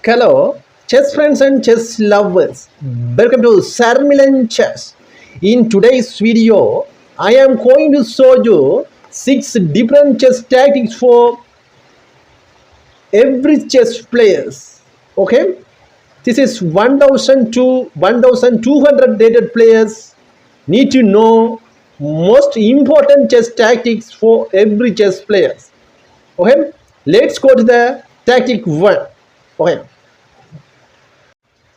Hello, chess friends and chess lovers. Welcome to Sarmilan Chess. In today's video, I am going to show you 6 different chess tactics for every chess players. Okay, this is 1200 rated players need to know most important chess tactics for every chess players. Okay, let's go to the tactic 1. Okay.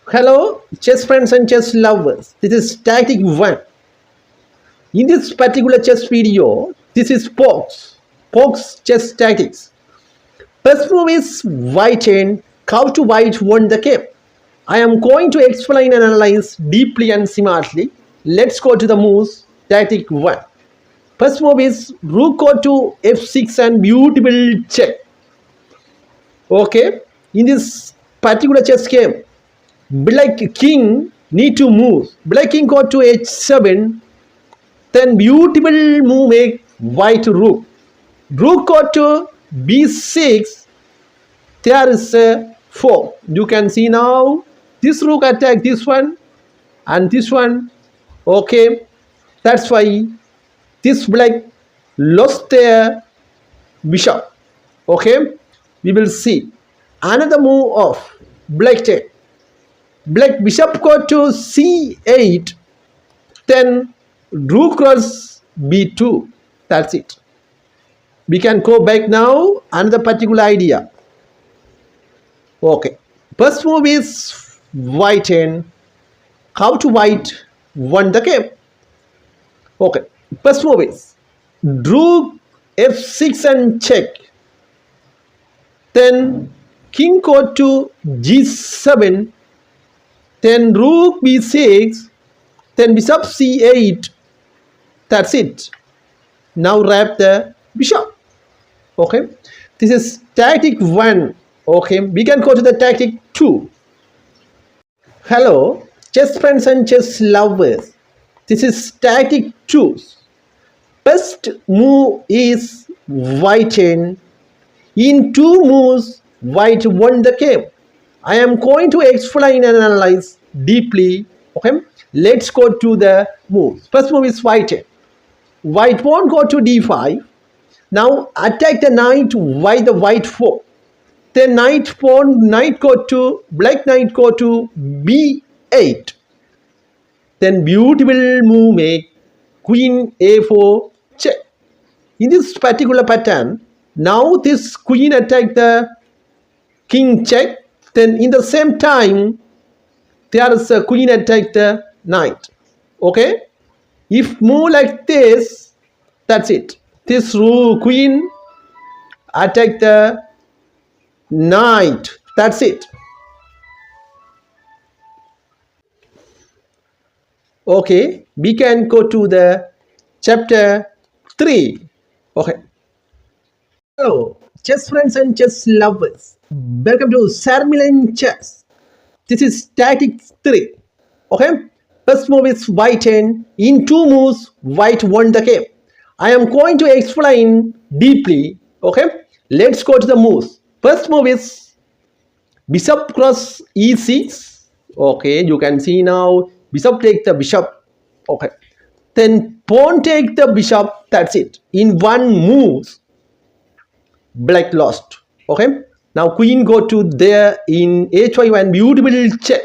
Hello, chess friends and chess lovers. This is tactic 1. In this particular chess video, this is Pok's chess tactics. First move is white and how to white won the game. I am going to explain and analyze deeply and smartly. Let's go to the moves. Tactic 1. First move is rook go to f6 and beautiful check. Okay, in this particular chess game, black king need to move. Black king go to h7, then beautiful move make white rook. Rook go to b6. There is a 4. You can see now this rook attack this one and this one. Okay, that's why this black lost their bishop. Okay, we will see another move of black take. Black bishop go to c8, then rook cross b2. That's it. We can go back now. Another particular idea. Okay. First move is white and how to white won the game. Okay. First move is rook f6 and check. Then king go to g7. Then rook b6, then bishop c8. That's it. Now wrap the bishop. Okay, this is tactic 1. Okay, we can go to the tactic 2. Hello, chess friends and chess lovers. This is tactic 2. First move is white and in 2 moves white won the game. I am going to explain and analyze deeply. Okay, let's go to the moves. First move is white. White pawn go to d5. Now attack the knight by the white 4. Then knight go to black knight go to b8. Then beautiful move make queen a4 check. In this particular pattern, now this queen attack the king check. Then in the same time, there is a queen attack the knight. Okay, if move like this, that's it. This queen attack the knight. That's it. Okay, we can go to the chapter 3. Okay. Hello, chess friends and chess lovers. Welcome to Sarmilan Chess. This is tactic 3. Okay. First move is white and in 2 moves white won the game. I am going to explain deeply. Okay. Let's go to the moves. First move is bishop cross e6. Okay. You can see now bishop take the bishop. Okay. Then pawn take the bishop. That's it. In 1 move black lost. Okay. Now queen go to there in h5 and beautiful check.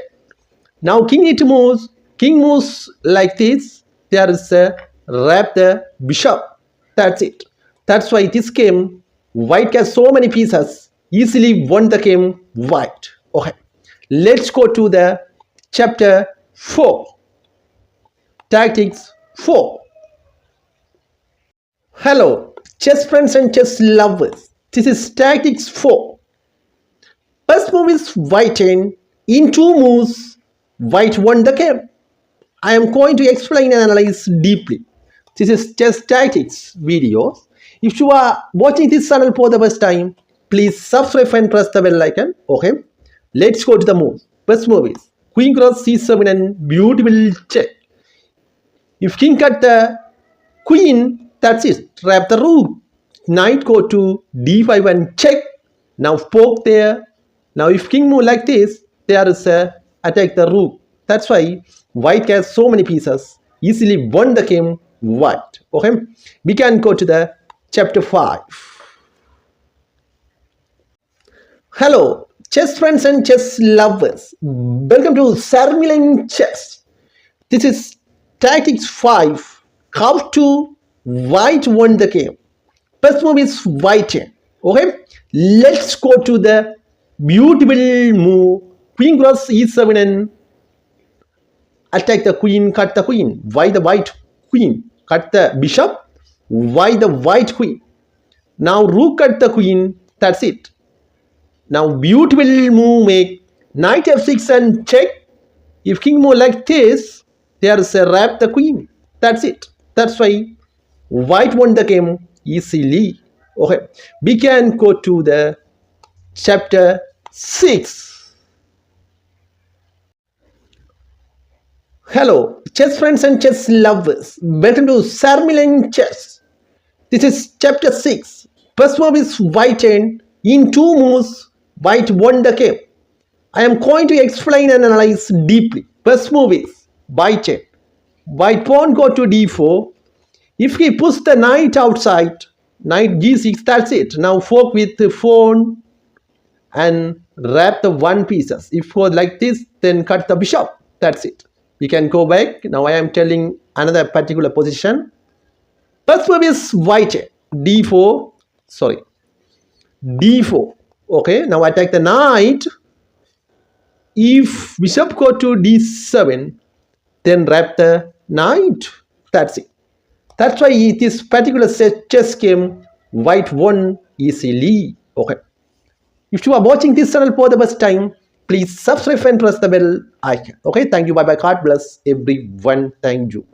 Now king it moves. King moves like this. There is a wrap the bishop. That's it. That's why this game white has so many pieces. Easily won the game white. Okay. Let's go to the chapter 4. Tactics 4. Hello, chess friends and chess lovers. This is tactics 4. First move is white and in 2 moves white won the game. I am going to explain and analyze deeply. This is chess tactics videos. If you are watching this channel for the first time, please subscribe and press the bell icon. Okay, let's go to the moves. First move is queen cross c7 and beautiful check. If king cut the queen, that's it. Trap the rook. Knight go to d5 and check. Now poke there. Now if king move like this, there is a attack the rook. That's why white has so many pieces, easily won the game white. Okay, we can go to the chapter 5. Hello, chess friends and chess lovers. Welcome to Sarmilan Chess. This is Tactics 5. How to white won the game. First move is white 10. Okay, let's go to the beautiful move. Queen cross e7 and attack the queen, cut the queen. Why the white queen? Cut the bishop. Why the white queen? Now rook cut the queen. That's it. Now beautiful move make knight f6 and check. If king move like this, there is a wrap the queen. That's it. That's why white won the game easily. Okay, we can go to the chapter 6. Hello, chess friends and chess lovers. Welcome to Sarmilan Chess. This is chapter 6. First move is white and in 2 moves, white won the game. I am going to explain and analyze deeply. First move is white and white pawn go to d4. If he puts the knight outside, knight g6, that's it. Now fork with the pawn and wrap the one pieces. If for like this, then cut the bishop. That's it. We can go back. Now I am telling another particular position. First move is white d4. Sorry, d4. Okay, now attack the knight. If bishop go to d7, then wrap the knight. That's it. That's why this particular chess game, white won easily. Okay. If you are watching this channel for the first time, please subscribe and press the bell icon. Okay. Thank you. Bye bye. God bless everyone. Thank you.